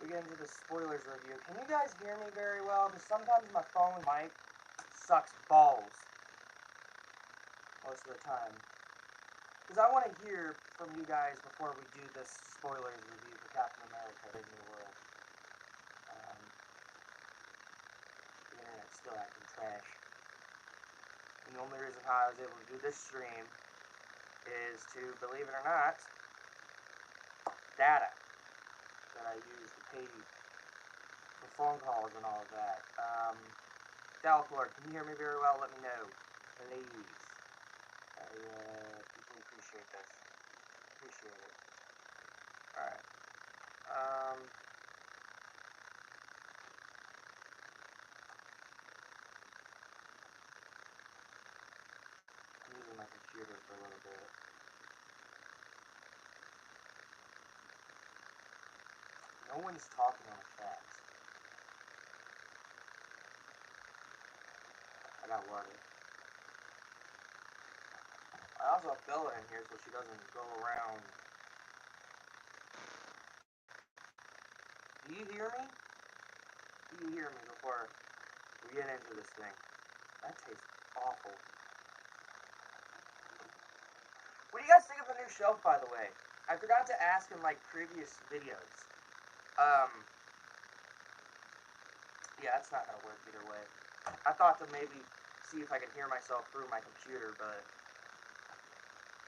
we get into the spoilers review. Can you guys hear me very well? Because sometimes my phone mic sucks balls most of the time. Because I want to hear from you guys before we do this spoilers review for Captain America: Brave New World. The internet's still acting trash. And the only reason how I was able to do this stream is to, believe it or not, data that I use to pay for phone calls and all of that. Dalflord, can you hear me very well? Let me know, please. I deeply appreciate this. Appreciate it. Alright. I'm using my computer for a little bit. No one's talking on the chat. I got worried. I also have Bella in here so she doesn't go around. Do you hear me? Do you hear me before we get into this thing? That tastes awful. What do you guys think of the new shelf, by the way? I forgot to ask in, like, previous videos. Yeah, that's not gonna work either way. I thought to maybe see if I could hear myself through my computer, but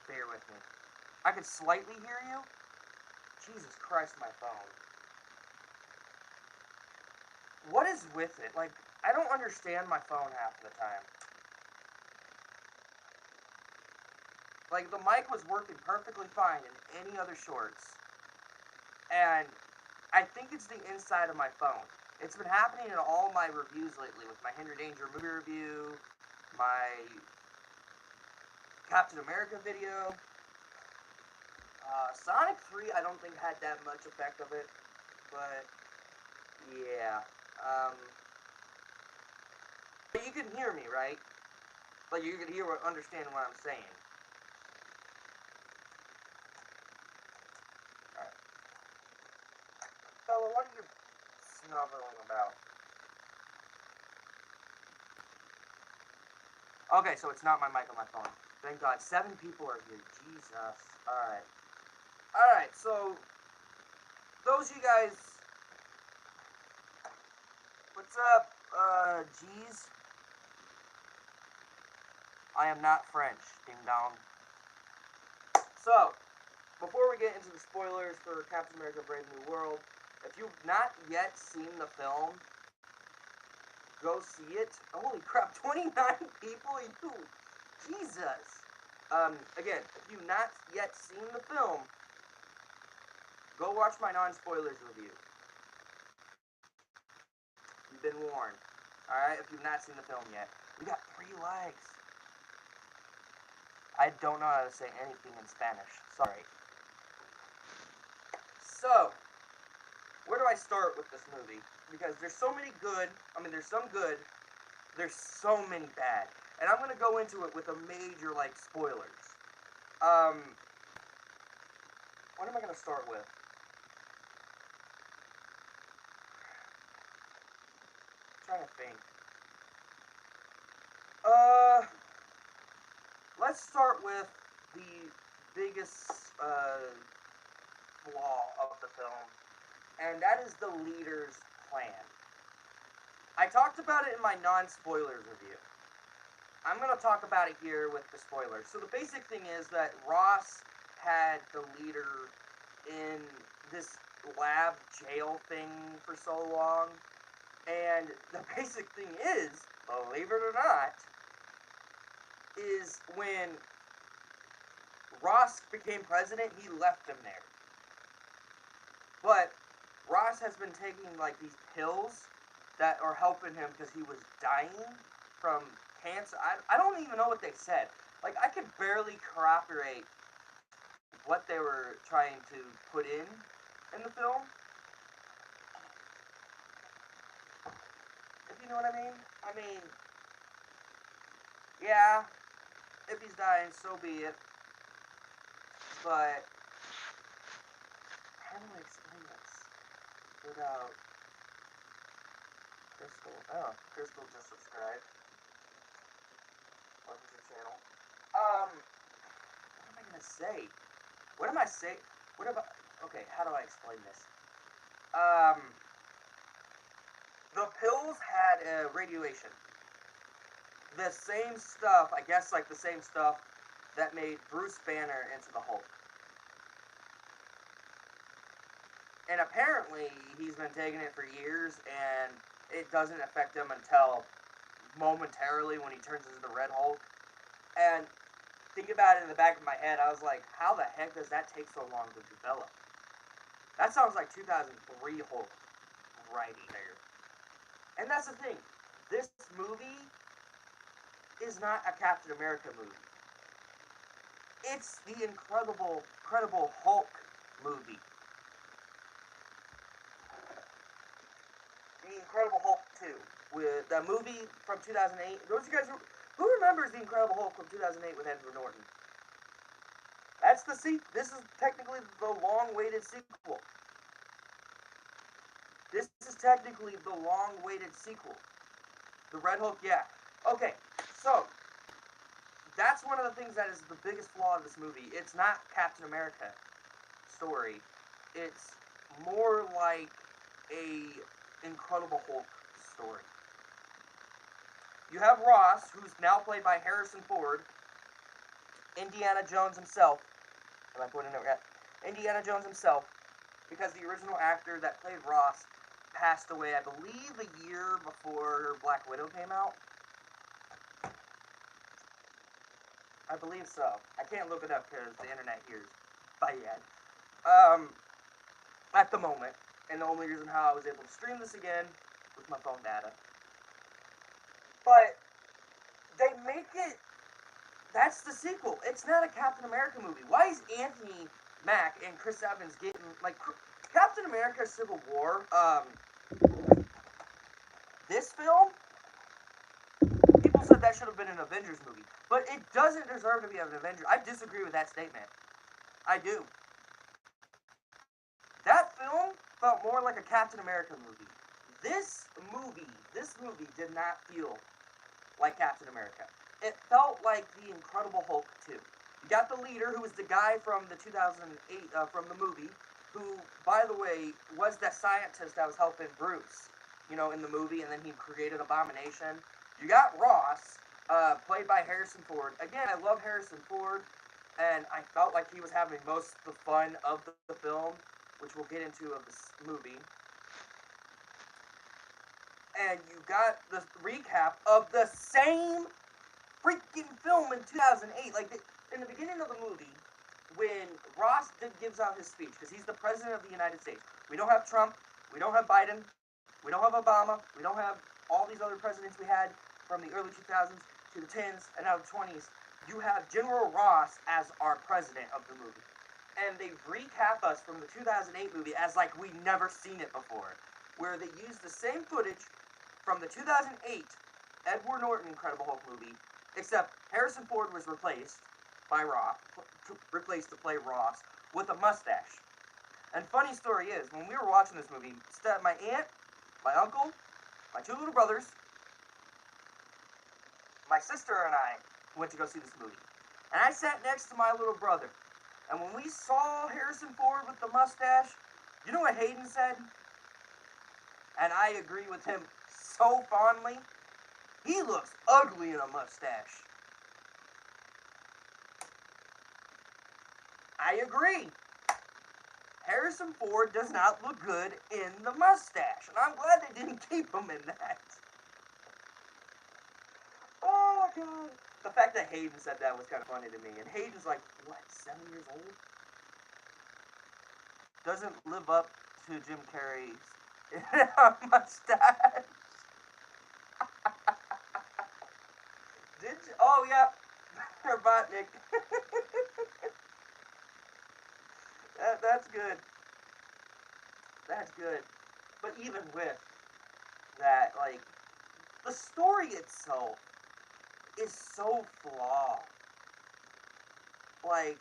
bear with me. I could slightly hear you? Jesus Christ, my phone. What is with it? Like, I don't understand my phone half the time. Like, the mic was working perfectly fine in any other shorts. And I think it's the inside of my phone. It's been happening in all my reviews lately, with my Henry Danger movie review, my Captain America video. Sonic 3, I don't think had that much effect of it, but yeah. But you can hear me, right? Like, you can hear or understand what I'm saying. Alright. Bella, what are you snubbling about? Okay, so it's not my mic on my phone. Thank God. 7 people are here. Jesus. Alright. Alright, so those of you guys, what's up, G's? I am not French, ding dong. So, before we get into the spoilers for Captain America: Brave New World, if you've not yet seen the film, go see it. Holy crap, 29 people? You, Jesus. Again, if you've not yet seen the film, go watch my non-spoilers review. You've been warned. Alright, if you've not seen the film yet. We got 3 legs. I don't know how to say anything in Spanish. Sorry. So, where do I start with this movie? Because there's so many good, there's some good, there's so many bad. And I'm going to go into it with a major, like, spoilers. What am I going to start with? I'm trying to think. Let's start with the biggest, flaw of the film. And that is the leader's plan. I talked about it in my non-spoilers review. I'm going to talk about it here with the spoilers. So the basic thing is that Ross had the leader in this lab jail thing for so long. And the basic thing is, believe it or not, is when Ross became president, he left him there. But Ross has been taking, like, these pills that are helping him because he was dying from cancer. I don't even know what they said. Like, I could barely corroborate what they were trying to put in the film. If you know what I mean? Yeah, if he's dying, so be it. But, how do I explain this? Put out Crystal. Oh, Crystal just subscribed. Welcome to the channel. What am I gonna say? What am I say? What about? Okay, how do I explain this? The pills had radiation. The same stuff, I guess, like the same stuff that made Bruce Banner into the Hulk. And apparently, he's been taking it for years, and it doesn't affect him until momentarily when he turns into the Red Hulk. And think about it in the back of my head, I was like, how the heck does that take so long to develop? That sounds like 2003 Hulk right there. And that's the thing. This movie is not a Captain America movie. It's the Incredible Hulk movie. The Incredible Hulk 2. With the movie from 2008. Those you guys who remembers the Incredible Hulk from 2008 with Edward Norton? That's the sequel. This is technically the long-awaited sequel. This is technically the long-awaited sequel. The Red Hulk, yeah. Okay, so that's one of the things that is the biggest flaw of this movie. It's not Captain America story. It's more like a Incredible Hulk story. You have Ross, who's now played by Harrison Ford, Indiana Jones himself. Am I putting it right? Indiana Jones himself, because the original actor that played Ross passed away, I believe, a year before Black Widow came out. I believe so. I can't look it up because the internet here is bad. At the moment, and the only reason how I was able to stream this again with my phone data. But they make it. That's the sequel. It's not a Captain America movie. Why is Anthony Mack and Chris Evans getting like Captain America: Civil War? This film, people said that should have been an Avengers movie, but it doesn't deserve to be an Avengers. I disagree with that statement. I do. That film felt more like a Captain America movie. This movie did not feel like Captain America. It felt like the Incredible Hulk 2. You got the leader, who was the guy from the 2008, from the movie, who, by the way, was that scientist that was helping Bruce, you know, in the movie, and then he created Abomination. You got Ross, played by Harrison Ford. Again, I love Harrison Ford, and I felt like he was having most of the fun of the film, which we'll get into of this movie. And you got the recap of the same freaking film in 2008. Like, in the beginning of the movie, when Ross gives out his speech, because he's the president of the United States. We don't have Trump, we don't have Biden, we don't have Obama, we don't have all these other presidents we had from the early 2000s to the 10s and now the 20s. You have General Ross as our president of the movie. And they recap us from the 2008 movie as like we've never seen it before, where they use the same footage from the 2008 Edward Norton Incredible Hulk movie, except Harrison Ford was replaced by Ross, replaced to play Ross, with a mustache. And funny story is, when we were watching this movie, my aunt, my uncle, my two little brothers, my sister and I went to go see this movie. And I sat next to my little brother. And when we saw Harrison Ford with the mustache, you know what Hayden said? And I agree with him so fondly. He looks ugly in a mustache. I agree. Harrison Ford does not look good in the mustache. And I'm glad they didn't keep him in that. Oh, God. The fact that Hayden said that was kind of funny to me. And Hayden's like, what, 7 years old? Doesn't live up to Jim Carrey's mustache. Did you? Oh, yeah. Robotnik. That's good. That's good. But even with that, like, the story itself is so flawed. Like,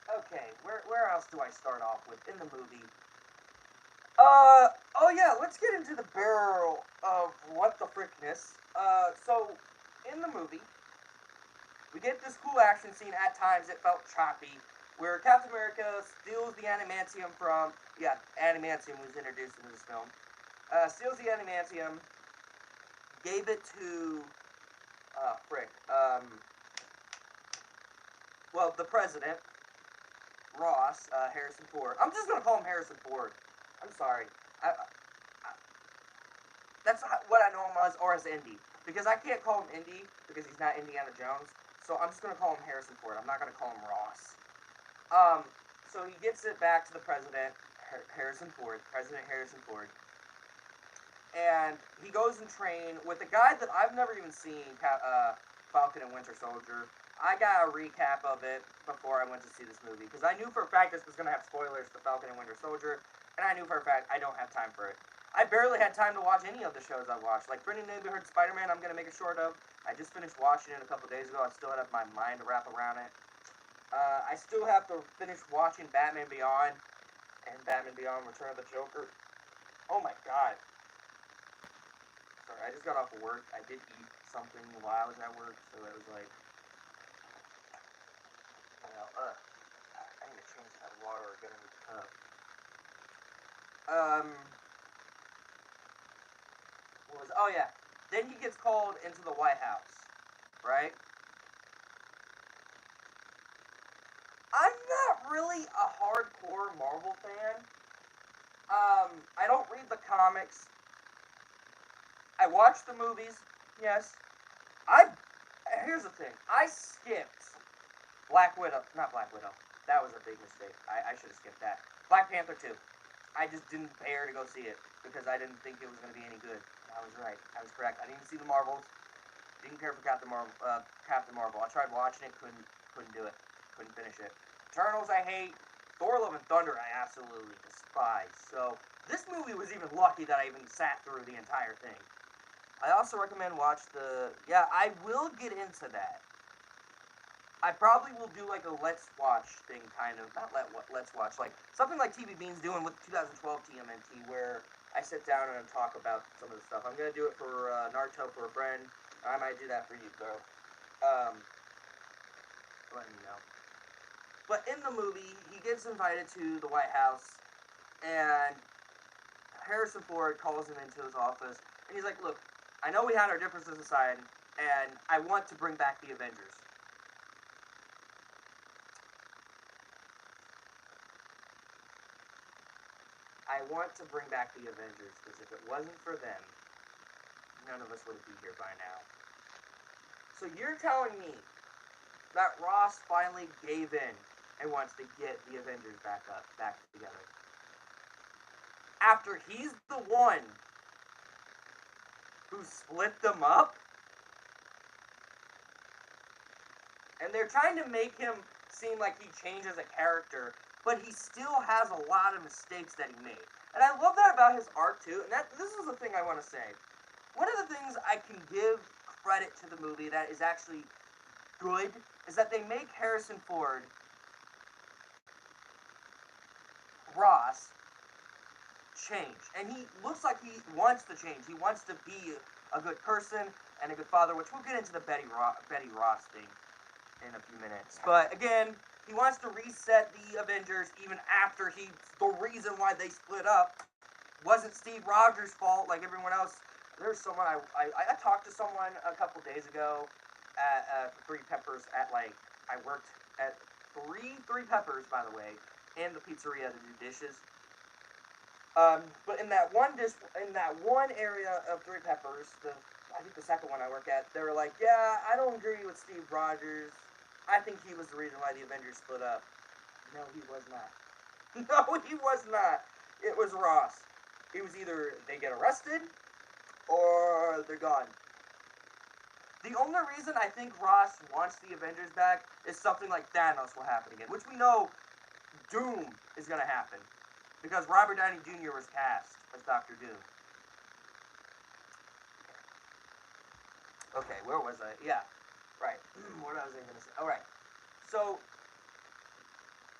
Okay, where else do I start off with in the movie? Oh yeah, let's get into the barrel of what the frickness. So in the movie, we get this cool action scene. At times, it felt choppy, where Captain America steals the adamantium from. Yeah, adamantium was introduced into this film. Steals the adamantium, gave it to. Frick. Well, the president, Ross, Harrison Ford. I'm just gonna call him Harrison Ford. I'm sorry. That's what I know him as, or as Indy. Because I can't call him Indy because he's not Indiana Jones. So I'm just gonna call him Harrison Ford. I'm not gonna call him Ross. So he gets it back to the president, Harrison Ford, President Harrison Ford, and he goes and train with a guy that I've never even seen, Falcon and Winter Soldier. I got a recap of it before I went to see this movie because I knew for a fact this was gonna have spoilers to Falcon and Winter Soldier, and I knew for a fact I don't have time for it. I barely had time to watch any of the shows I watched. Like Friendly Neighborhood Spider-Man, I'm gonna make a short of. I just finished watching it a couple days ago. I still have my mind to wrap around it. I still have to finish watching Batman Beyond and Batman Beyond: Return of the Joker. Oh my god. Sorry, I just got off of work. I did eat something while I was at work, so it was like, I need to change that water or get a new cup. Um, oh yeah. Then he gets called into the White House, right? I'm not really a hardcore Marvel fan. I don't read the comics. I watch the movies, yes. I Here's the thing. I skipped Black Widow, not Black Widow. That was a big mistake. I should have skipped that. Black Panther 2. I just didn't dare to go see it because I didn't think it was going to be any good. I was right. I was correct. I didn't see the Marvels. Didn't care for Captain Marvel. Captain Marvel. I tried watching it. Couldn't do it. Couldn't finish it. Eternals I hate. Thor: Love and Thunder I absolutely despise. So this movie was even lucky that I even sat through the entire thing. I also recommend watch the. Yeah, I will get into that. I probably will do like a let's watch thing, kind of. Not let's watch, like something like TV Bean's doing with 2012 TMNT, where I sit down and talk about some of the stuff. I'm gonna do it for Naruto for a friend. I might do that for you, though. Um, let me know. But in the movie, he gets invited to the White House, and Harrison Ford calls him into his office, and he's like, "Look, I know we had our differences aside, and I want to bring back the Avengers." I want to bring back the Avengers because if it wasn't for them, none of us would be here by now. So you're telling me that Ross finally gave in and wants to get the Avengers back together after he's the one who split them up, and they're trying to make him seem like he changed as a character, but he still has a lot of mistakes that he made. And I love that about his art too. And this is the thing I want to say. One of the things I can give credit to the movie that is actually good is that they make Harrison Ford, Ross, change. And he looks like he wants to change. He wants to be a good person and a good father, which we'll get into the Betty Ross thing in a few minutes. But again, he wants to reset the Avengers even after the reason why they split up wasn't Steve Rogers' fault like everyone else. There's someone I talked to someone a couple days ago at Three Peppers at like I worked at Three Peppers, by the way, and the pizzeria to do dishes. But in that one area of Three Peppers, I think the second one I work at, they were like, yeah, I don't agree with Steve Rogers. I think he was the reason why the Avengers split up. No, he was not. No, he was not. It was Ross. It was either they get arrested or they're gone. The only reason I think Ross wants the Avengers back is something like Thanos will happen again, which we know Doom is going to happen because Robert Downey Jr. was cast as Doctor Doom. Okay, where was I? Yeah, right. What was I going to say? All right. So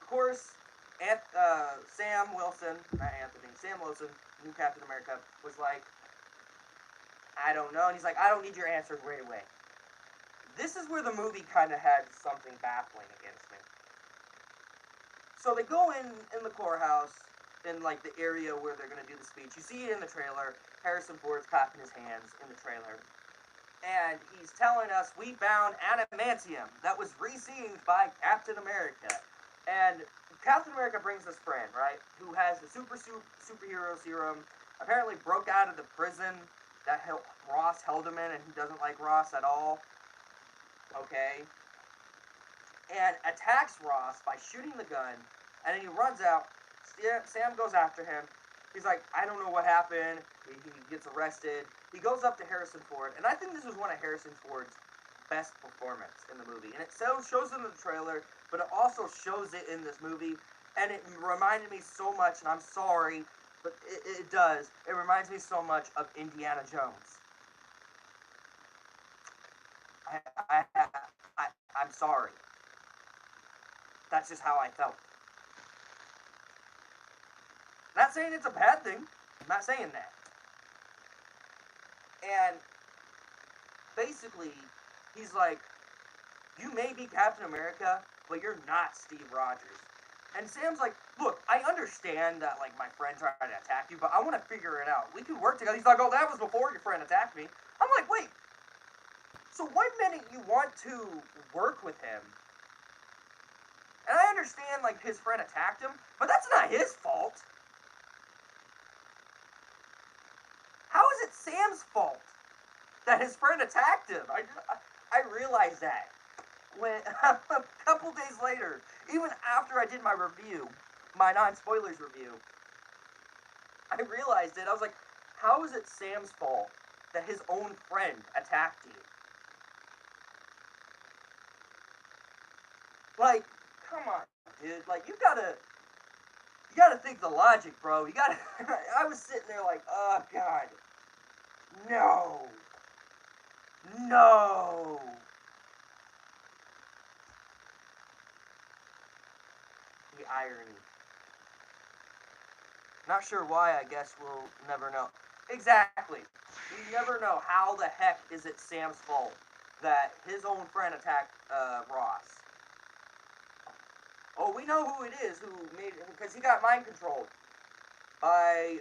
course, Sam Wilson, not Anthony, Sam Wilson, new Captain America, was like, I don't know. And he's like, I don't need your answers right away. This is where the movie kind of had something baffling against me. So they go in the courthouse, in like the area where they're going to do the speech. You see it in the trailer. Harrison Ford's clapping his hands in the trailer. And he's telling us we found adamantium that was received by Captain America. And Captain America brings this friend, right, who has the superhero serum, apparently broke out of the prison that Ross held him in, and he doesn't like Ross at all. Okay? And attacks Ross by shooting the gun, and then he runs out. Sam goes after him. He's like, I don't know what happened. He gets arrested. He goes up to Harrison Ford, and I think this was one of Harrison Ford's best performance in the movie. And it shows it in the trailer, but it also shows it in this movie, and it reminded me so much, and I'm sorry, but it does. It reminds me so much of Indiana Jones. I'm sorry. That's just how I felt. Not saying it's a bad thing. I'm not saying that. And basically, he's like, you may be Captain America, but you're not Steve Rogers. And Sam's like, look, I understand that, like, my friend tried to attack you, but I want to figure it out. We can work together. He's like, oh, that was before your friend attacked me. I'm like, wait. So 1 minute you want to work with him, and I understand, like, his friend attacked him, but that's not his fault. How is it Sam's fault that his friend attacked him? I realized that when a couple days later, even after I did my review, my non-spoilers review, I realized it. I was like, how is it Sam's fault that his own friend attacked you? Like, come on, dude. Like, you gotta think the logic, bro. You gotta. I was sitting there like, oh god, no, no. The irony. Not sure why. I guess we'll never know. Exactly. We never know how the heck is it Sam's fault that his own friend attacked Ross. Oh, we know who it is who made it, because he got mind controlled by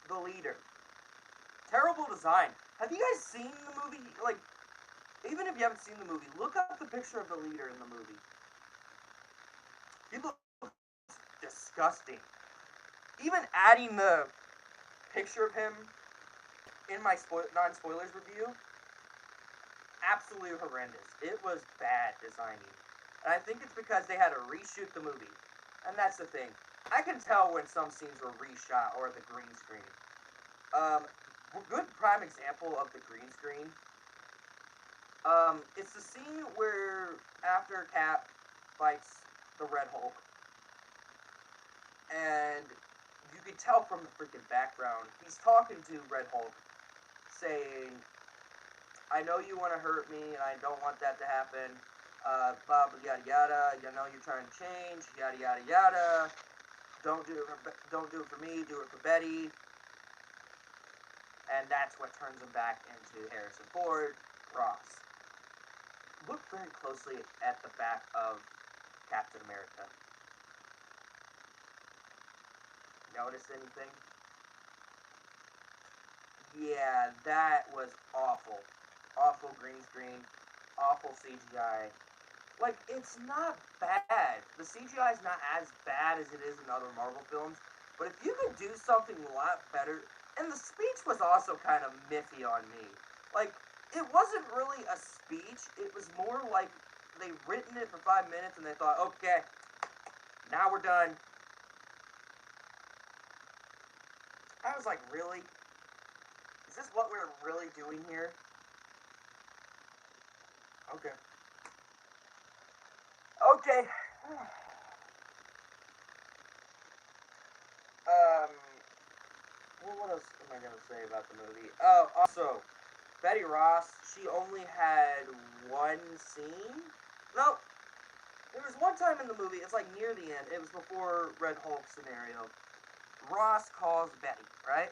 the leader. Terrible design. Have you guys seen the movie? Like, even if you haven't seen the movie, look up the picture of the leader in the movie. He looks disgusting. Even adding the picture of him in my non-spoilers review, absolutely horrendous. It was bad designing. And I think it's because they had to reshoot the movie. And that's the thing. I can tell when some scenes were reshot or the green screen. Good prime example of the green screen. It's the scene where after Cap fights the Red Hulk, and you can tell from the freaking background, he's talking to Red Hulk, saying, I know you want to hurt me, and I don't want that to happen, blah, blah, yada, yada, you know you're trying to change, yada, yada, yada, don't do it for me, do it for Betty. And that's what turns him back into Harrison Ford, Ross. Look very closely at the back of Captain America. Notice anything? Yeah, that was awful. Awful green screen. Awful CGI. Like, it's not bad. The CGI is not as bad as it is in other Marvel films. But if you could do something a lot better... And the speech was also kind of miffy on me. Like, it wasn't really a speech. It was more like they'd written it for 5 minutes and they thought, okay, now we're done. I was like, really? Is this what we're really doing here? Okay. Okay. Well, what else am I going to say about the movie? Oh, also, Betty Ross, she only had one scene. No, there was one time in the movie, it's like near the end, it was before Red Hulk scenario. Ross calls Betty, right?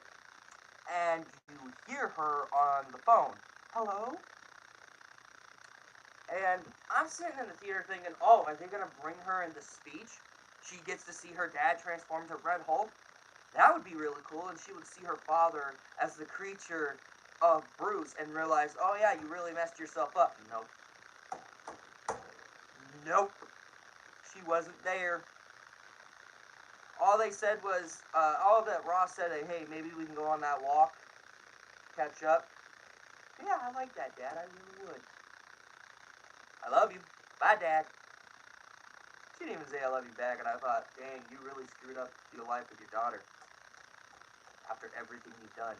And you hear her on the phone. Hello? And I'm sitting in the theater thinking, oh, are they going to bring her in the speech? She gets to see her dad transform to Red Hulk. That would be really cool. And she would see her father as the creature of Bruce and realize, oh, yeah, you really messed yourself up. Nope. Nope. She wasn't there. All they said was, all that Ross said, hey, maybe we can go on that walk, catch up. Yeah, I like that, Dad. I really would. I love you. Bye, Dad. She didn't even say I love you back, and I thought, dang, you really screwed up your life with your daughter after everything you've done.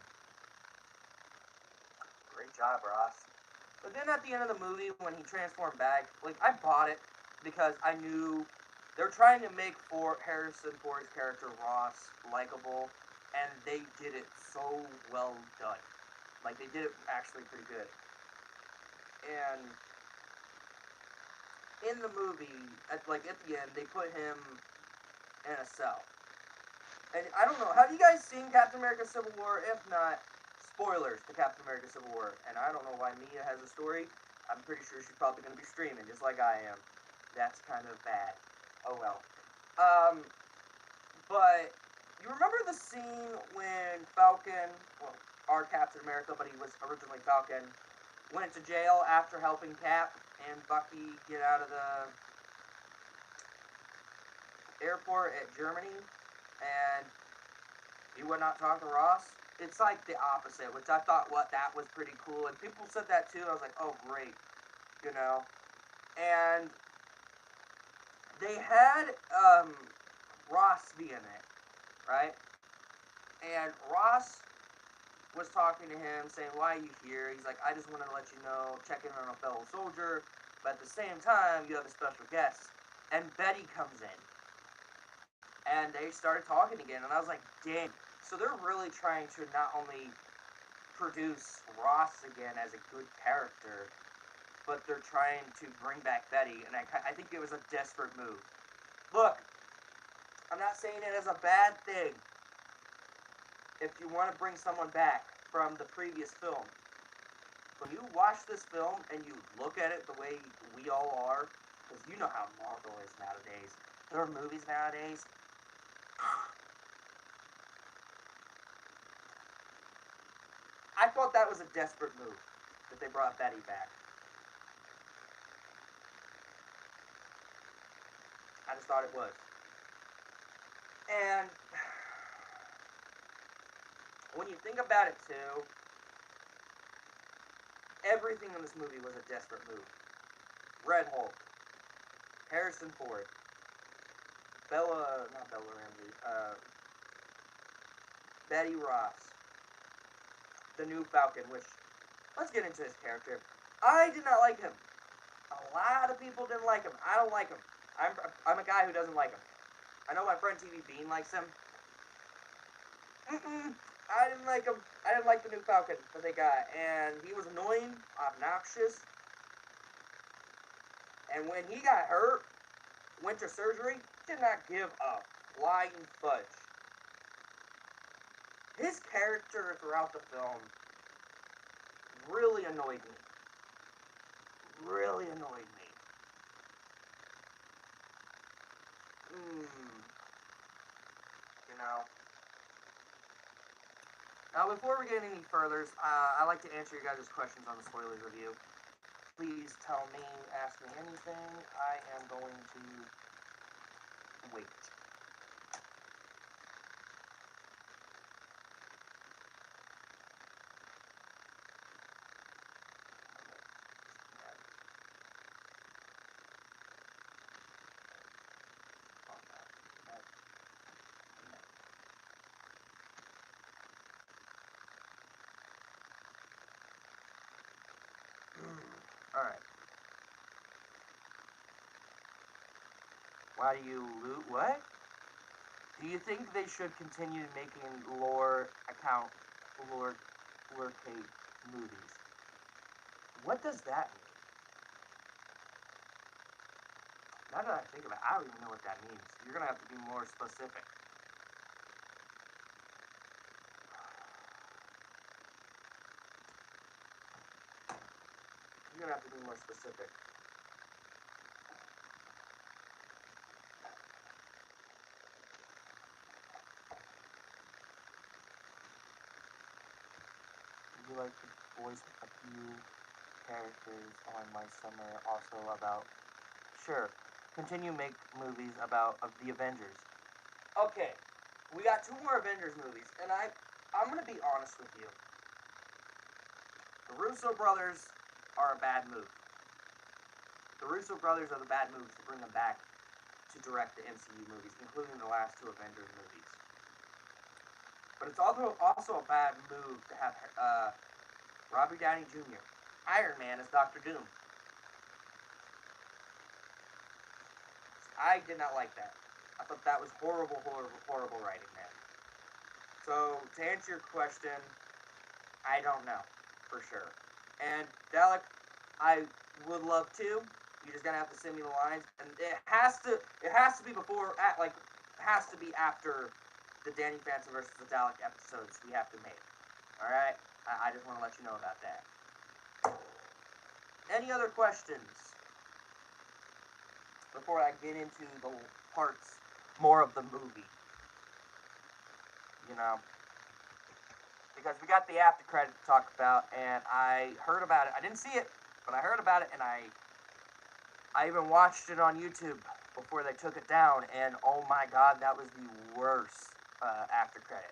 Great job, Ross. But then at the end of the movie, when he transformed back, like, I bought it because I knew they're trying to make Harrison Ford's character Ross likable, and they did it so well done. Like, they did it actually pretty good. And in the movie, at the end, they put him in a cell. And I don't know, have you guys seen Captain America Civil War? If not, spoilers to Captain America Civil War. And I don't know why Mia has a story. I'm pretty sure she's probably going to be streaming, just like I am. That's kind of bad. Oh well. But you remember the scene when Falcon, well, our Captain America, but he was originally Falcon, went to jail after helping Cap and Bucky get out of the airport at Germany, and he would not talk to Ross? It's like the opposite, which I thought that was pretty cool, and people said that too. I was like, oh great, you know. And they had Ross be in it, right? And Ross was talking to him, saying, why are you here? He's like, I just wanted to let you know, check in on a fellow soldier, but at the same time, you have a special guest. And Betty comes in. And they started talking again, and I was like, dang. So they're really trying to not only produce Ross again as a good character, but they're trying to bring back Betty, and I think it was a desperate move. Look, I'm not saying it as a bad thing if you want to bring someone back from the previous film. When you watch this film and you look at it the way we all are, because you know how Marvel is nowadays. There are movies nowadays. I thought that was a desperate move that they brought Betty back. I just thought it was. And when you think about it too, everything in this movie was a desperate move. Red Hulk, Harrison Ford, not Bella Ramsey, Betty Ross, the new Falcon, which, let's get into his character. I did not like him. A lot of people didn't like him. I don't like him. I'm a guy who doesn't like him. I know my friend TV Bean likes him. I didn't like him. I didn't like the new Falcon that they got. And he was annoying, obnoxious. And when he got hurt, went to surgery, did not give a flying fudge. His character throughout the film really annoyed me. Really annoyed me. You know. Now, before we get any further, I like to answer your guys' questions on the spoilers review. Please tell me, ask me anything. I am going to wait. Alright. Why do you loot? What? Do you think they should continue making lore Kate movies? What does that mean? Now that I think about it, I don't even know what that means. You're gonna have to be more specific. You're gonna have to be more specific. Would you like to voice a few characters on My Summer? Also about... Sure. Continue make movies about the Avengers. Okay. We got 2 more Avengers movies, and I'm gonna be honest with you. The Russo brothers are a bad move. The Russo brothers are the bad moves to bring them back to direct the MCU movies, including the last 2 Avengers movies. But it's also a bad move to have Robert Downey Jr., Iron Man, as Doctor Doom. I did not like that. I thought that was horrible, horrible, horrible writing there. So, to answer your question, I don't know, for sure. And, Dalek, I would love to. You're just gonna have to send me the lines, and it has to be before, has to be after the Danny Phantom versus the Dalek episodes we have to make. Alright? I just want to let you know about that. Any other questions? Before I get into the parts, more of the movie. You know? Because we got the after credit to talk about, and I heard about it. I didn't see it, but I heard about it, and I even watched it on YouTube before they took it down, and oh my god, that was the worst after credit.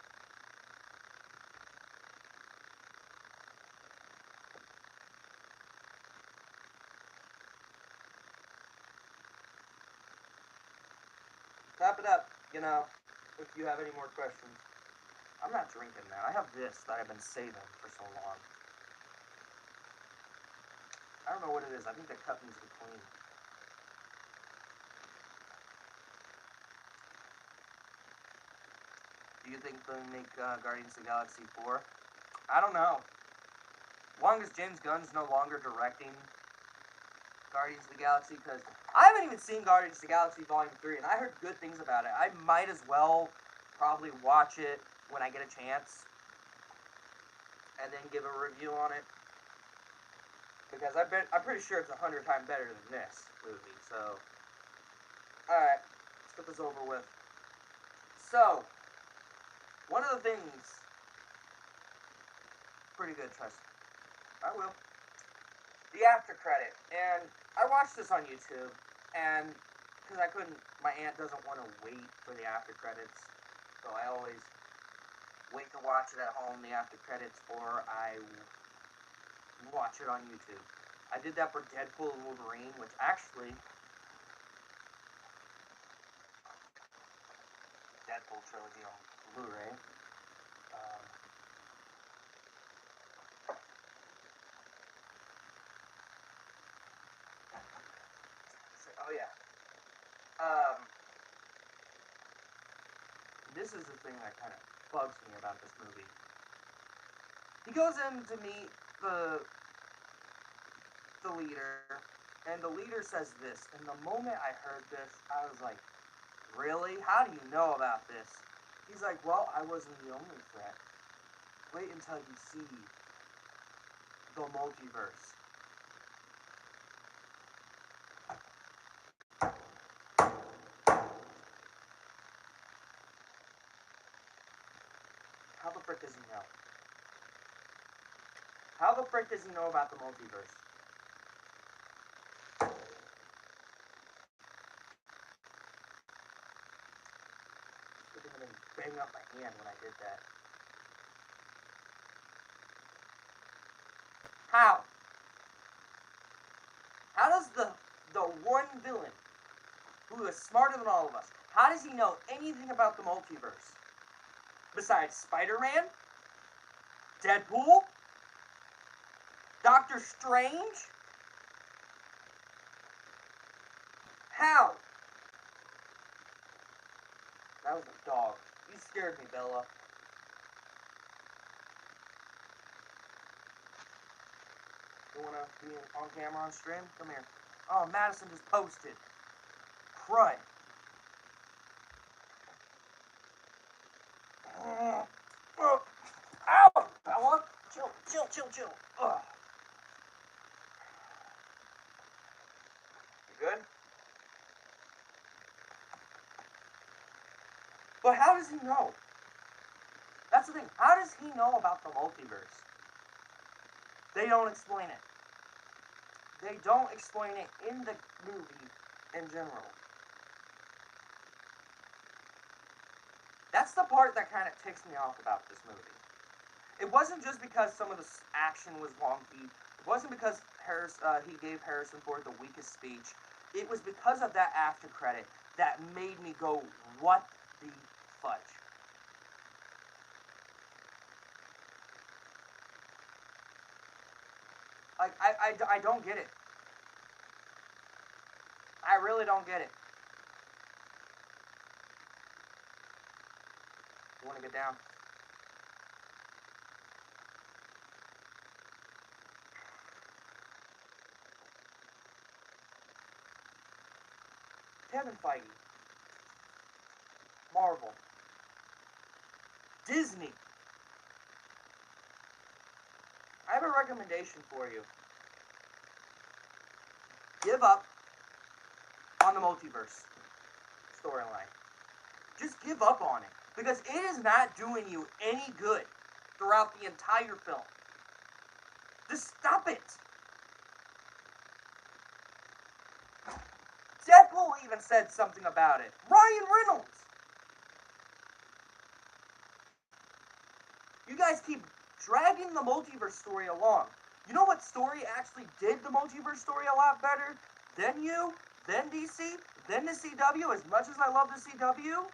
Tap it up, you know, if you have any more questions. I'm not drinking now. I have this that I've been saving for so long. I don't know what it is. I think the cup needs to be clean. Do you think they'll make Guardians of the Galaxy 4? I don't know. As long as James Gunn's no longer directing Guardians of the Galaxy, because I haven't even seen Guardians of the Galaxy Volume 3, and I heard good things about it. I might as well probably watch it when I get a chance, and then give a review on it. Because I'm pretty sure it's 100 times better than this movie, so... Alright, let's get this over with. So, one of the things... Pretty good, trust me. I will. The after credit. And I watched this on YouTube, and... Because I couldn't... My aunt doesn't want to wait for the after credits, so I always wait to watch it at home, the after credits, or I watch it on YouTube. I did that for Deadpool and Wolverine, which actually... Deadpool trilogy on Blu-ray. Oh yeah. This is the thing that kind of bugs me about this movie. He goes in to meet the leader, and the leader says this. And the moment I heard this, I was like, really? How do you know about this? He's like, well, I wasn't the only threat. Wait until you see the multiverse. How the frick does he know? How the frick does he know about the multiverse? I didn't bang up my hand when I did that. How? How does the one villain who is smarter than all of us, how does he know anything about the multiverse? Besides Spider-Man? Deadpool? Doctor Strange? How? That was a dog. You scared me, Bella. You wanna be on camera on stream? Come here. Oh, Madison just posted. Crud. Ow! Bella! Chill. Ugh. You good? But how does he know? That's the thing. How does he know about the multiverse? They don't explain it. They don't explain it in the movie in general. That's the part that kind of ticks me off about this movie. It wasn't just because some of the action was wonky. It wasn't because he gave Harrison Ford the weakest speech. It was because of that after credit that made me go, what the fudge? Like, I don't get it. I really don't get it. You want to get down? Kevin Feige, Marvel, Disney. I have a recommendation for you. Give up on the multiverse storyline. Just give up on it. Because it is not doing you any good throughout the entire film. Just stop it. Deadpool even said something about it. Ryan Reynolds. You guys keep dragging the multiverse story along. You know what story actually did the multiverse story a lot better than you, than DC, than the CW, as much as I love the CW?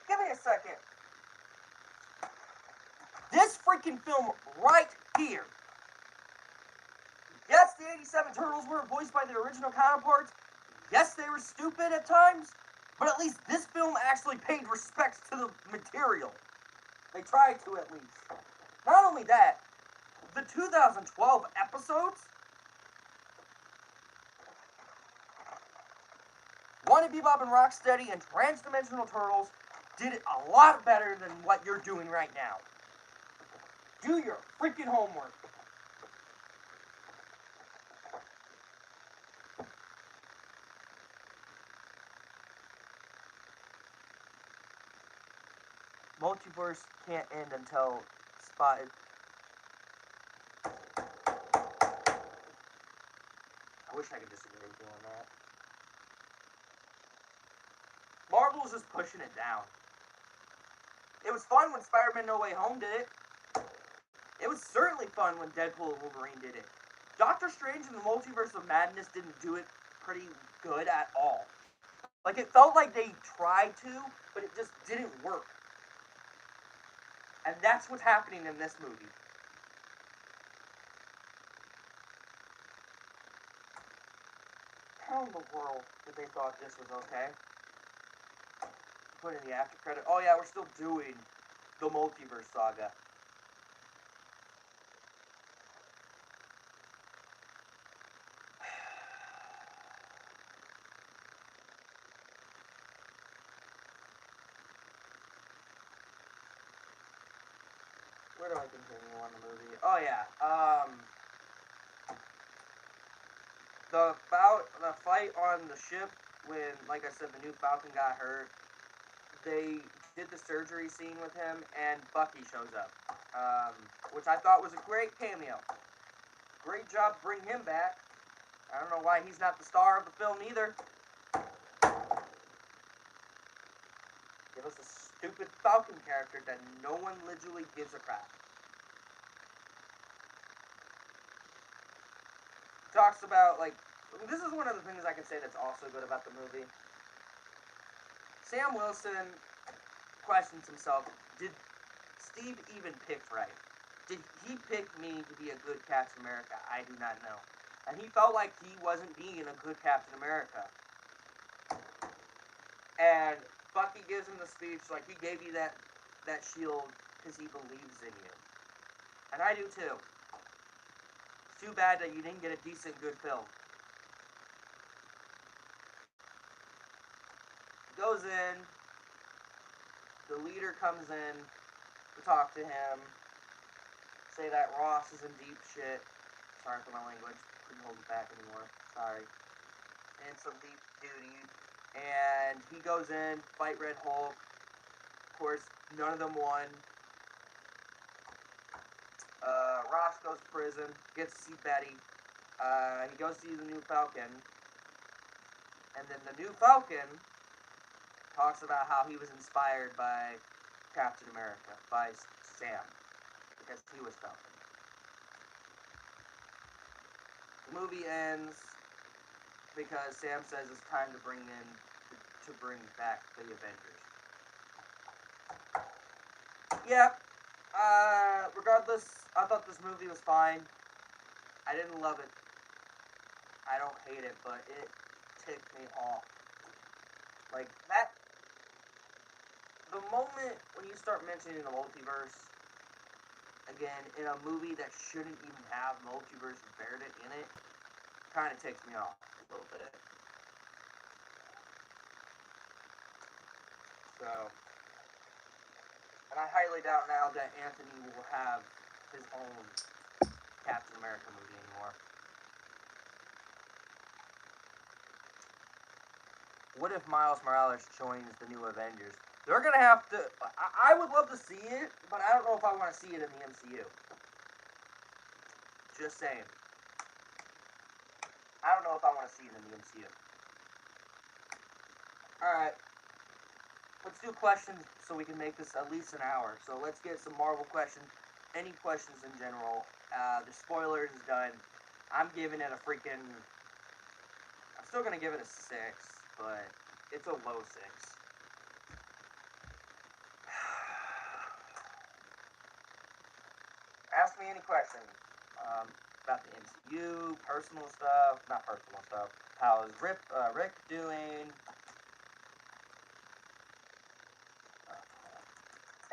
Give me a second. This freaking film right here. Yes, the 87 Turtles were voiced by their original counterparts. Yes, they were stupid at times. But at least this film actually paid respect to the material. They tried to, at least. Not only that, the 2012 episodes, Wanna Bebop and Rocksteady and Transdimensional Turtles, did it a lot better than what you're doing right now. Do your freaking homework. Multiverse can't end until Spot. I wish I could disagree with you on that. Marvel's just pushing it down. It was fun when Spider-Man No Way Home did it. It was certainly fun when Deadpool and Wolverine did it. Doctor Strange and the Multiverse of Madness didn't do it pretty good at all. Like, it felt like they tried to, but it just didn't work. And that's what's happening in this movie. How in the world did they thought this was okay? Put in the after credit. Oh yeah, we're still doing the Multiverse Saga. Where do I continue on the movie? Oh yeah, the fight on the ship when, like I said, the new Falcon got hurt. They did the surgery scene with him, and Bucky shows up, which I thought was a great cameo. Great job bringing him back. I don't know why he's not the star of the film either. Give us a stupid Falcon character that no one literally gives a crap. Talks about, like, this is one of the things I can say that's also good about the movie. Sam Wilson questions himself, did Steve even pick right? Did he pick me to be a good Captain America? I do not know. And he felt like he wasn't being a good Captain America. And Bucky gives him the speech, like, he gave you that shield because he believes in you. And I do too. too bad that you didn't get a decent, good film. Goes in, the leader comes in to talk to him, say that Ross is in deep shit. Sorry for my language, couldn't hold it back anymore, sorry. In some deep duty, and he goes in, fight Red Hulk. Of course, none of them won. Ross goes to prison, gets to see Betty. He goes to see the new Falcon, and then the new Falcon talks about how he was inspired by Captain America, by Sam, because he was Falcon. The movie ends because Sam says it's time to bring back the Avengers. Yeah, regardless, I thought this movie was fine. I didn't love it. I don't hate it, but it ticked me off. Like, that, the moment when you start mentioning the multiverse, again, in a movie that shouldn't even have multiverse variant in it, kind of ticks me off a little bit. So, and I highly doubt now that Anthony will have his own Captain America movie anymore. What if Miles Morales joins the new Avengers? They're gonna have to. I would love to see it, but I don't know if I want to see it in the MCU. Just saying. I don't know if I want to see it in the MCU. Alright. Let's do questions so we can make this at least an hour. So let's get some Marvel questions. Any questions in general. The spoilers is done. I'm giving it a freaking... I'm still going to give it a 6, but it's a low 6. Ask me any question about the MCU, personal stuff, not personal stuff. How is Rick doing?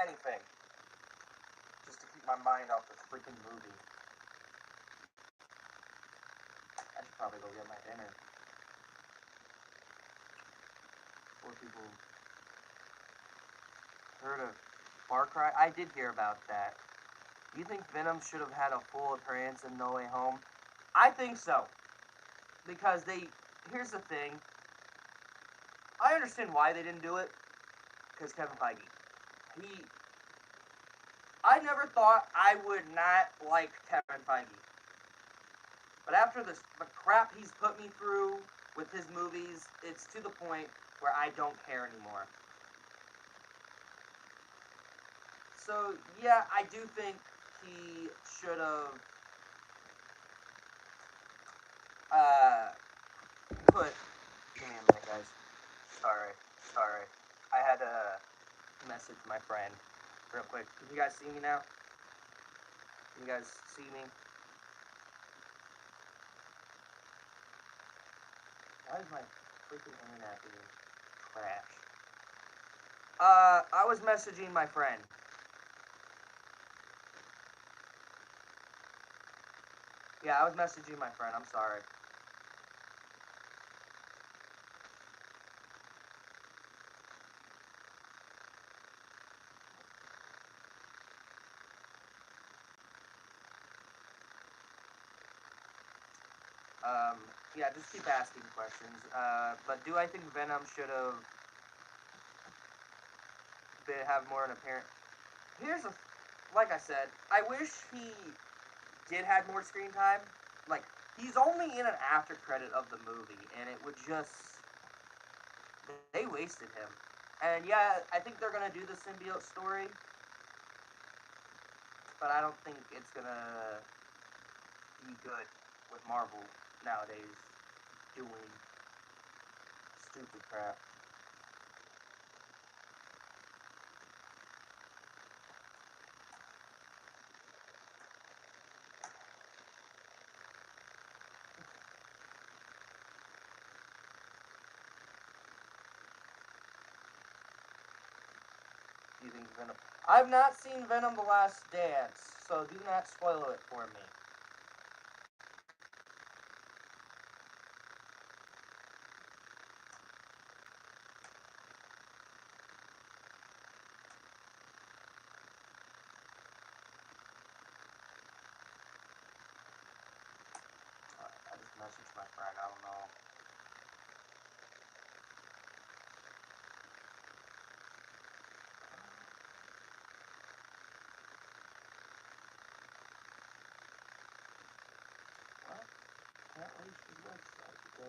Anything. Just to keep my mind off the freaking movie. I should probably go get my dinner. More people heard of Far Cry? I did hear about that. Do you think Venom should have had a full appearance in No Way Home? I think so. Because here's the thing. I understand why they didn't do it. Because Kevin Feige. I never thought I would not like Kevin Feige. But after the crap he's put me through with his movies, it's to the point where I don't care anymore. So, yeah, I do think he should have put... Give me a minute, guys. Sorry. I had to message my friend real quick. Can you guys see me now? Can you guys see me? Why is my freaking internet being trash? I was messaging my friend. Yeah, I was messaging my friend. I'm sorry. Yeah, just keep asking questions. But do I think Venom should have more an apparent... Like I said, I wish he did have more screen time. Like, he's only in an after credit of the movie, and it would just... They wasted him. And yeah, I think they're gonna do the symbiote story, but I don't think it's gonna be good with Marvel nowadays doing stupid crap. Do you think Venom... I've not seen Venom: The Last Dance, so do not spoil it for me.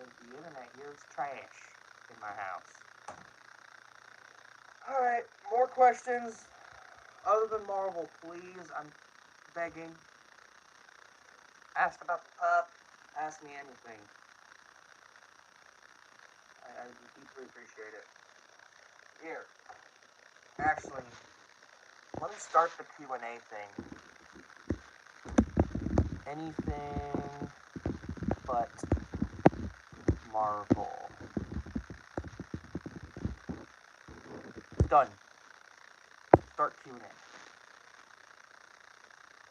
The internet here is trash in my house. Alright, more questions. Other than Marvel, please. I'm begging. Ask about the pup. Ask me anything. I deeply appreciate it. Here. Actually, let me start the Q&A thing. Anything but Marvel. Done. Start Q&A. There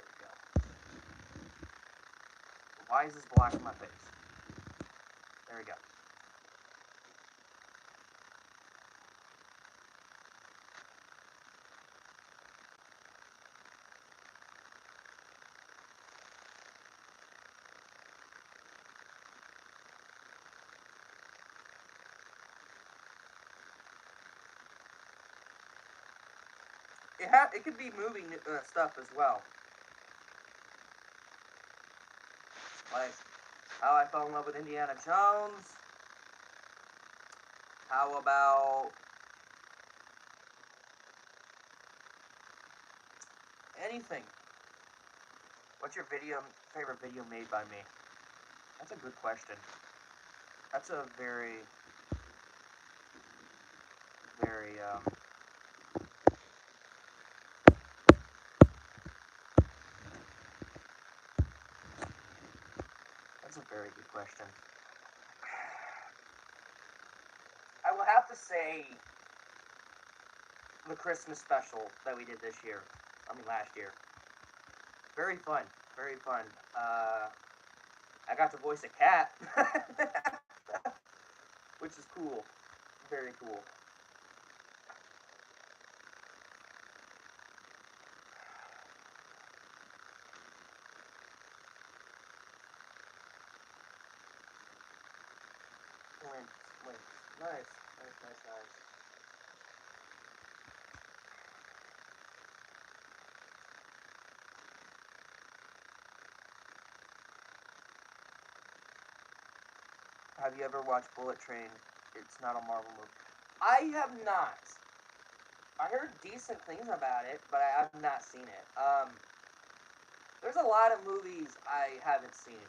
we go. Why is this black on my face? There we go. It could be movie stuff as well. Like how I fell in love with Indiana Jones. How about anything? What's your favorite video made by me? That's a good question. That's a very that's a very good question. I will have to say the Christmas special that we did last year. Very fun, very fun. I got to voice a cat, which is cool, very cool. Links. Nice. Have you ever watched Bullet Train? It's not a Marvel movie. I have not. I heard decent things about it, but I have not seen it. There's a lot of movies I haven't seen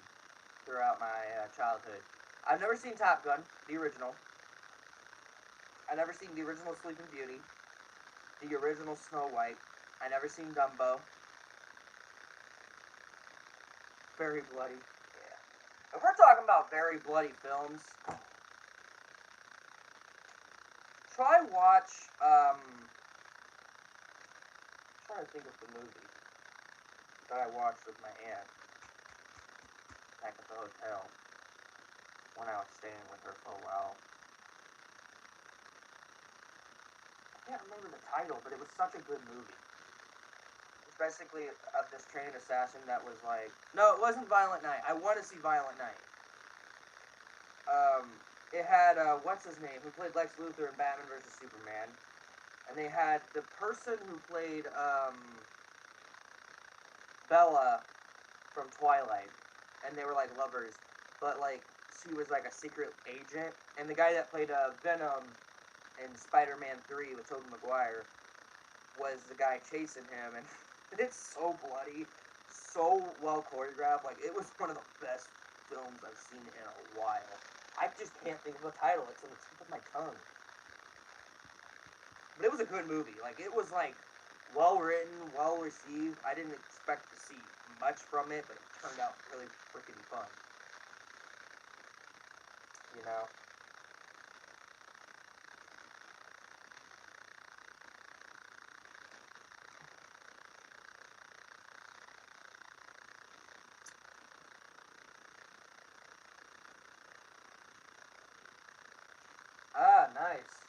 throughout my childhood. I've never seen Top Gun, the original. I've never seen the original Sleeping Beauty, the original Snow White. I never seen Dumbo. Very bloody. Yeah. If we're talking about very bloody films, try watch. I'm trying to think of the movie that I watched with my aunt back at the hotel when I was staying with her for a while. I can't remember the title, but it was such a good movie. It's basically of this trained assassin that was like... No, it wasn't Violent Night. I want to see Violent Night. It had, what's his name, who played Lex Luthor in Batman vs. Superman. And they had the person who played, Bella from Twilight. And they were, like, lovers. But, like, she was, like, a secret agent. And the guy that played, Venom in Spider-Man 3 with Tobey Maguire was the guy chasing him. And it's so bloody, so well choreographed. Like, it was one of the best films I've seen in a while. I just can't think of the title. It's on the tip of my tongue. But it was a good movie. Like, it was, like, well written, well received. I didn't expect to see much from it, but it turned out really freaking fun. You know? Ah, nice.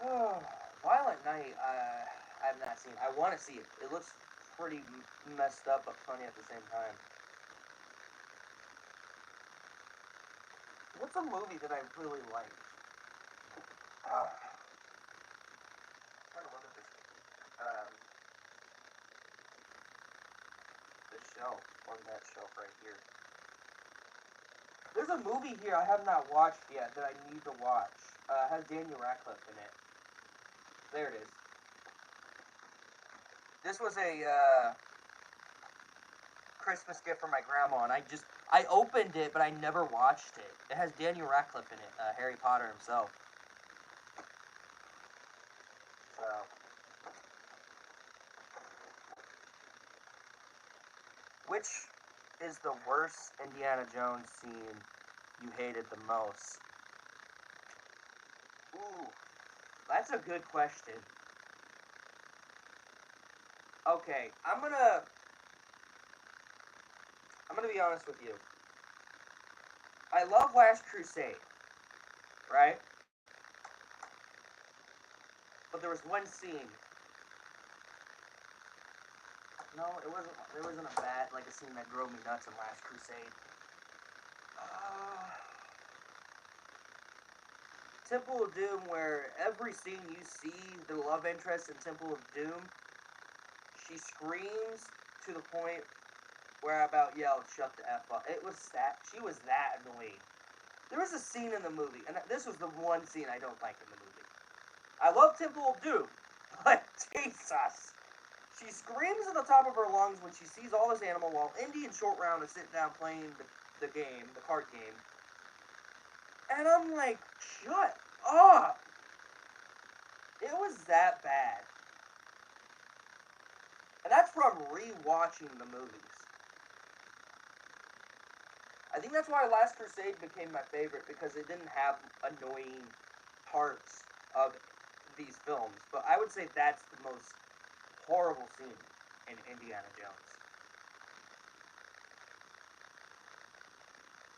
Oh, Violent Night, I have not seen. I want to see it. It looks pretty messed up, but funny at the same time. What's a movie that I really liked? Trying to look at this shelf, or that shelf right here. There's a movie here I have not watched yet that I need to watch. It has Daniel Radcliffe in it. There it is. This was a Christmas gift from my grandma, and I opened it, but I never watched it. It has Daniel Radcliffe in it, Harry Potter himself. So, which is the worst Indiana Jones scene you hated the most? Ooh, that's a good question. Okay, I'm gonna be honest with you. I love Last Crusade, right? But there was one scene. No, it wasn't. There wasn't a bad like a scene that drove me nuts in Last Crusade. Temple of Doom, where every scene you see the love interest in Temple of Doom, she screams to the point where I about yelled, "Shut the F up." It was that she was that annoying. There was a scene in the movie, and this was the one scene I don't like in the movie. I love Temple of Doom, but Jesus. She screams at the top of her lungs when she sees all this animal while Indy and Short Round are sitting down playing the game, the card game. And I'm like, shut up! It was that bad. And that's from rewatching the movies. I think that's why Last Crusade became my favorite, because it didn't have annoying parts of these films. But I would say that's the most horrible scene in Indiana Jones.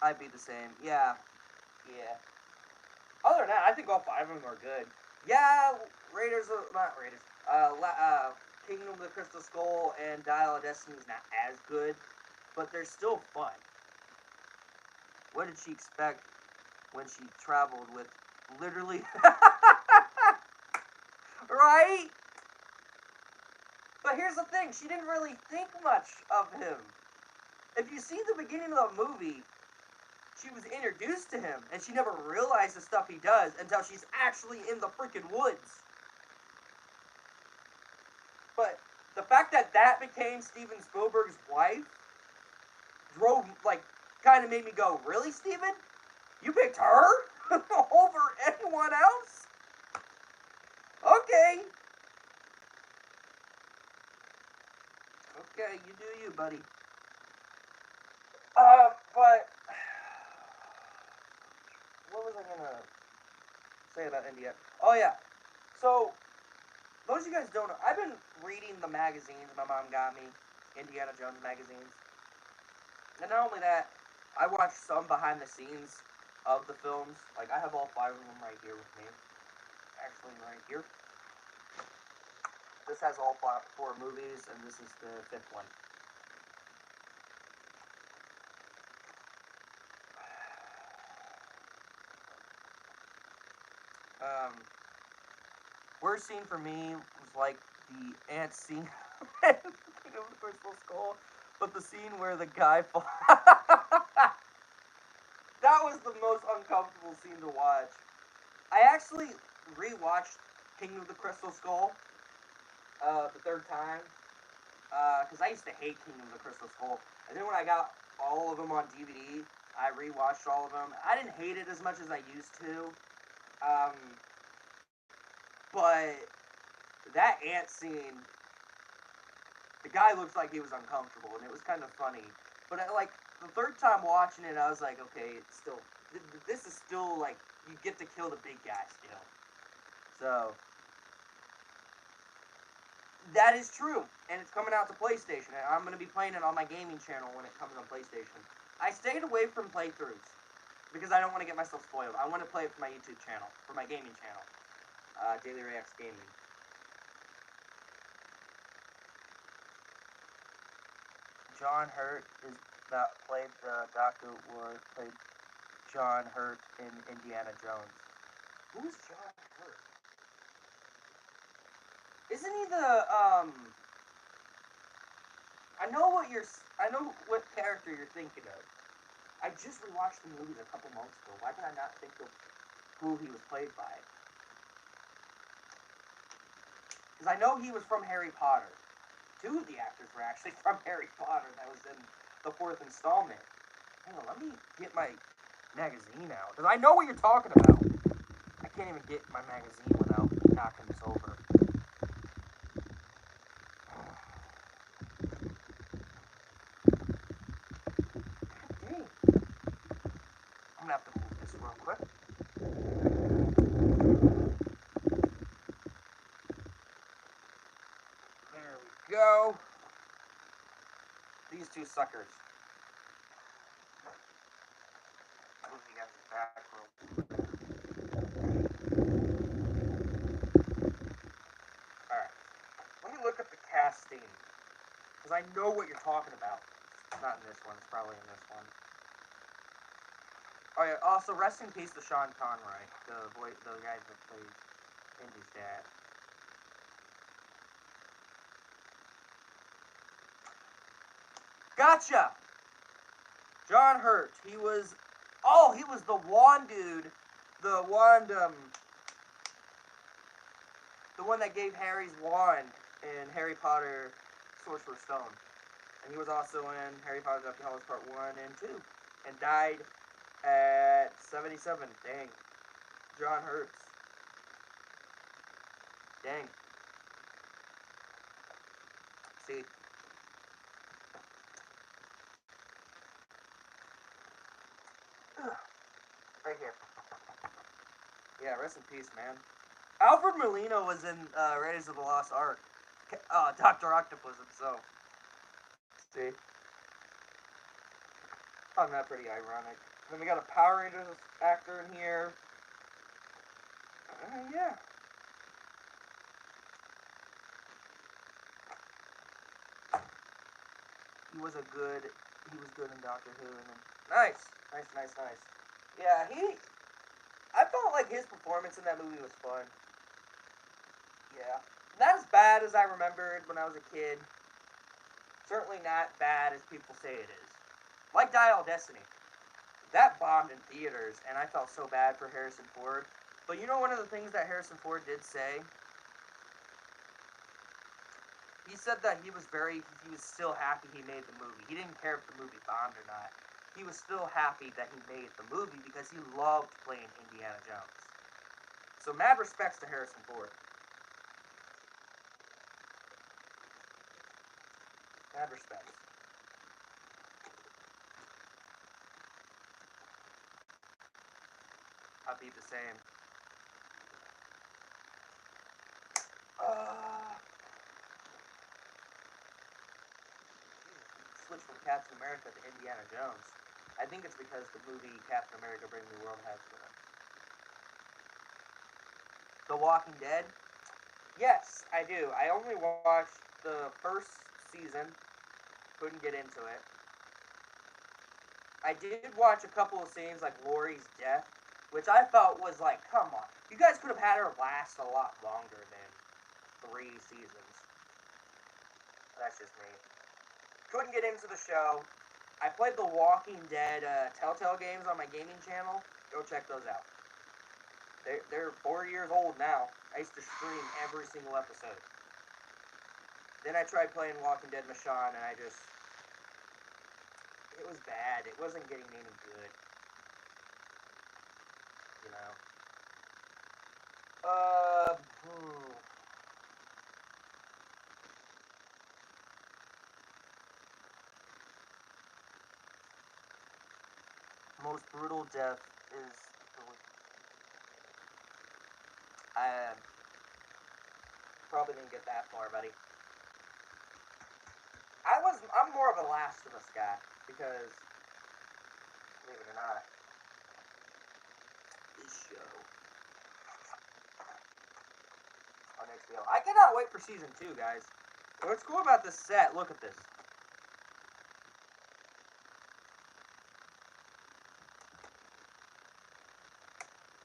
I'd be the same. Yeah. Other than that, I think all 5 of them are good. Yeah, not Raiders. Kingdom of the Crystal Skull and Dial of Destiny is not as good, but they're still fun. What did she expect when she traveled with literally... Right? But here's the thing, she didn't really think much of him. If you see the beginning of the movie, she was introduced to him, and she never realized the stuff he does until she's actually in the freaking woods. But the fact that that became Steven Spielberg's wife kind of made me go, really, Steven? You picked her over anyone else? Okay. Okay, you do you, buddy. But what was I gonna say about India? Oh yeah. So those of you guys don't know, I've been reading the magazines my mom got me, Indiana Jones magazines. And not only that, I watched some behind the scenes of the films. Like, I have all 5 of them right here with me. Actually, right here. This has all 4 movies, and this is the 5th one. Worst scene for me was like the ant scene in King of the Crystal Skull, but the scene where the guy falls. That was the most uncomfortable scene to watch. I actually rewatched King of the Crystal Skull the 3rd time, because I used to hate King of the Crystal Skull, and then when I got all of them on DVD, I rewatched all of them. I didn't hate it as much as I used to, but that ant scene, the guy looks like he was uncomfortable, and it was kind of funny. But like the 3rd time watching it, I was like, okay, it's still, this is still like, you get to kill the big guy still. So that is true, and it's coming out to PlayStation, and I'm going to be playing it on my gaming channel when it comes on PlayStation. I stayed away from playthroughs because I don't want to get myself spoiled. I want to play it for my YouTube channel, for my gaming channel, Daily Reacts Gaming. John Hurt is not played Doctor Ward, played John Hurt in Indiana Jones. Who's John Hurt? Isn't he the I know what character you're thinking of. I just rewatched the movies a couple months ago. Why can I not think of who he was played by? Because I know he was from Harry Potter. Two of the actors were actually from Harry Potter. That was in the 4th installment. Hang on, let me get my magazine out. Because I know what you're talking about. I can't even get my magazine without knocking this over. Dang. I'm going to have to move this real quick. There we go. These two suckers. Move you guys back real quick. Alright. Let me look at the casting. Because I know what you're talking about. It's not in this one. It's probably in this one. Oh yeah. Also, rest in peace to Sean Conroy, the guy that plays Indy's dad. Gotcha. John Hurt. He was. Oh, he was the wand dude. The wand. The one that gave Harry's wand in Harry Potter, Sorcerer's Stone, and he was also in Harry Potter Deathly Hallows Part 1 and 2, and died at 77. Dang. John Hurts. Dang. See. Right here. Yeah, rest in peace, man. Alfred Molina was in Raiders of the Lost Ark. Dr. Octopus himself. See? Found that pretty ironic. Then we got a Power Rangers actor in here. Yeah. He was good in Doctor Who. Nice. Yeah, I felt like his performance in that movie was fun. Yeah. Not as bad as I remembered when I was a kid. Certainly not bad as people say it is. Like Dial Destiny. That bombed in theaters, and I felt so bad for Harrison Ford. But you know one of the things that Harrison Ford did say? He said that he was still happy he made the movie. He didn't care if the movie bombed or not. He was still happy that he made the movie because he loved playing Indiana Jones. So mad respects to Harrison Ford. Mad respects. I'd be the same. Switch from Captain America to Indiana Jones. I think it's because the movie Captain America Brave New World has The Walking Dead. Yes, I do. I only watched the first season. Couldn't get into it. I did watch a couple of scenes like Lori's death, which I felt was like, come on. You guys could have had her last a lot longer than 3 seasons. That's just me. Couldn't get into the show. I played the Walking Dead Telltale games on my gaming channel. Go check those out. They're 4 years old now. I used to stream every single episode. Then I tried playing Walking Dead Michonne, and it was bad. It wasn't getting any good. You know. Most brutal death is I probably didn't get that far, buddy. I'm more of a Last of Us guy because, believe it or not, this show on HBO. I cannot wait for season 2, guys. What's cool about this set? Look at this.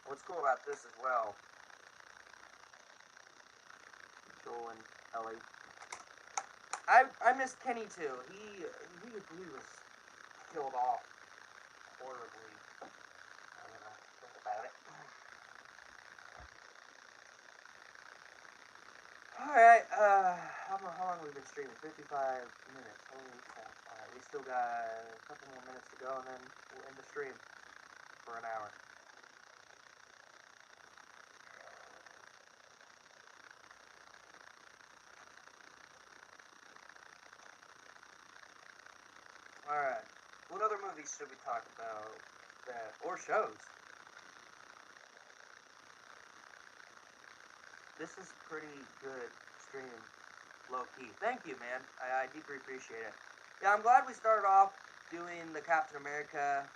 What's cool about this as well? Joel and Ellie. I miss Kenny too. He was killed off. horribly. I don't know. Think about it. Alright, how long have we been streaming? 55 minutes. Holy crap. Alright, we still got a couple more minutes to go and then we'll end the stream for an hour. Alright. What other movies should we talk about? Or shows? This is pretty good stream, low key. Thank you, man. I deeply appreciate it. Yeah, I'm glad we started off doing the Captain America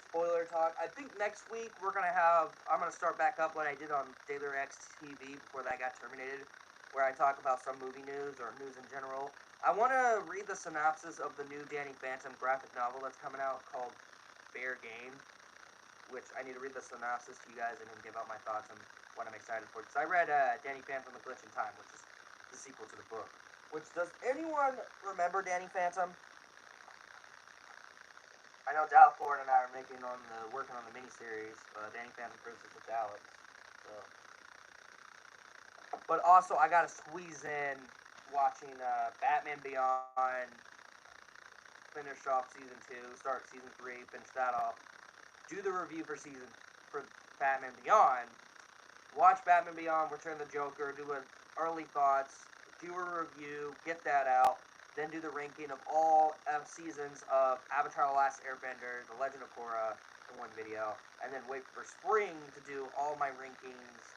spoiler talk. I think next week I'm gonna start back up what I did on Daily X TV before that got terminated, where I talk about some movie news or news in general. I want to read the synopsis of the new Danny Phantom graphic novel that's coming out called Fair Game, which I need to read the synopsis to you guys and then give out my thoughts on what I'm excited for. Because I read Danny Phantom: The Glitch in Time, which is the sequel to the book. Which, does anyone remember Danny Phantom? I know Dallas Ford and I are working on the miniseries, Danny Phantom Princess of Dallas. So. But also, I gotta squeeze in watching Batman Beyond, finish off season 2, start season 3, finish that off, do the review for Batman Beyond, watch Batman Beyond, Return of the Joker, do an early thoughts, do a review, get that out, then do the ranking of all seasons of Avatar: The Last Airbender, The Legend of Korra in one video, and then wait for spring to do all my rankings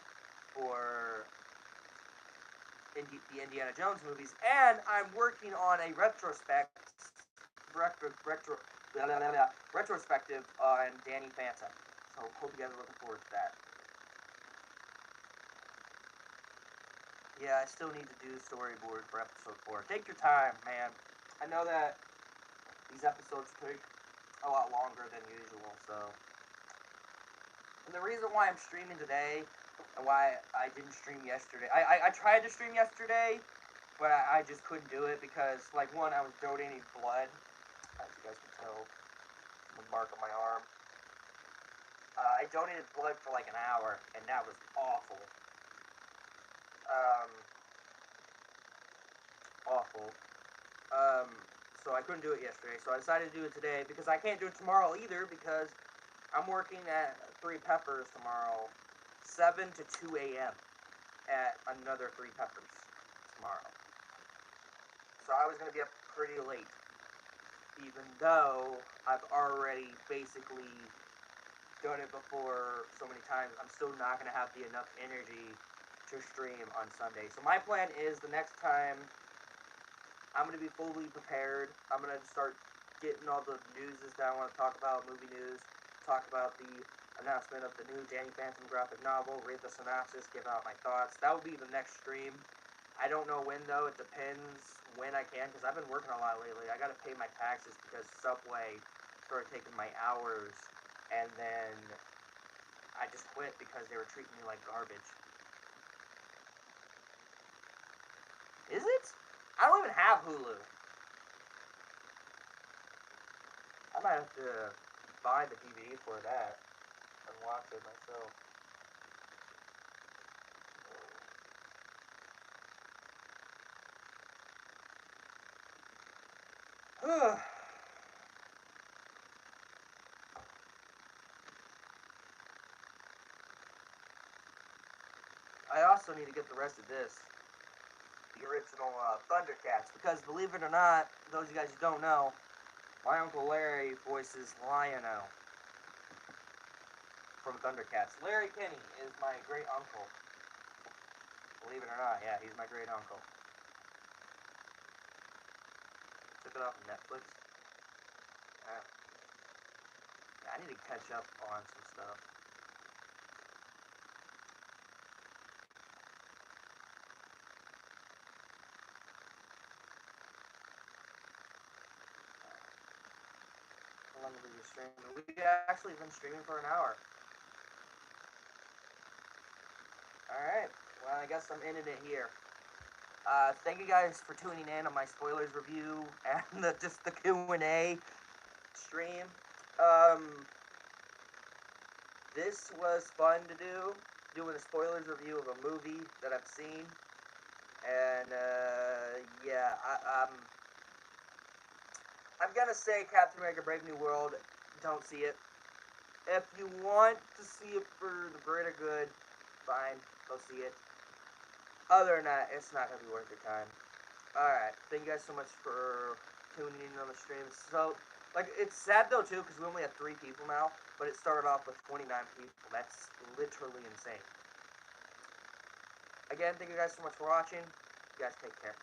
for the Indiana Jones movies. And I'm working on a retrospective on Danny Phantom. So hope you guys are looking forward to that. Yeah, I still need to do the storyboard for episode 4. Take your time, man. I know that these episodes take a lot longer than usual, so. And the reason why I'm streaming today and why I didn't stream yesterday, I tried to stream yesterday, but I just couldn't do it because, like, one, I was donating blood, as you guys can tell from the mark on my arm. I donated blood for like an hour, and that was awful. Awful. So I couldn't do it yesterday, so I decided to do it today because I can't do it tomorrow either because I'm working at 3 Peppers tomorrow, 7 to 2 a.m. at another 3 Peppers tomorrow. So I was going to be up pretty late, even though I've already basically done it before so many times. I'm still not going to have enough energy to stream on Sunday. So my plan is the next time I'm going to be fully prepared. I'm going to start getting all the news that I want to talk about, movie news, talk about the announcement of the new Danny Phantom graphic novel, read the synopsis, give out my thoughts. That will be the next stream. I don't know when, though. It depends when I can, because I've been working a lot lately. I got to pay my taxes because Subway started taking my hours, and then I just quit because they were treating me like garbage. Is it? I don't even have Hulu. I might have to buy the DVD for that and watch it myself. I also need to get the rest of this. The original Thundercats, because believe it or not, those of you guys who don't know, my Uncle Larry voices Lion-O from Thundercats. Larry Kinney is my great uncle. Believe it or not, yeah, he's my great uncle. Took it off of Netflix. Yeah. I need to catch up on some stuff. How long have we been streaming? We've actually been streaming for an hour. Alright, well, I guess I'm ending it here. Thank you guys for tuning in on my spoilers review and just the Q&A stream. This was fun to do, doing a spoilers review of a movie that I've seen. And, yeah, I'm gonna say Captain America Brave New World, don't see it. If you want to see it for the greater good, fine, go see it. Other than that, it's not gonna be worth your time. Alright, thank you guys so much for tuning in on the stream. So, like, it's sad though too, because we only have 3 people now, but it started off with 29 people. That's literally insane. Again, thank you guys so much for watching. You guys take care.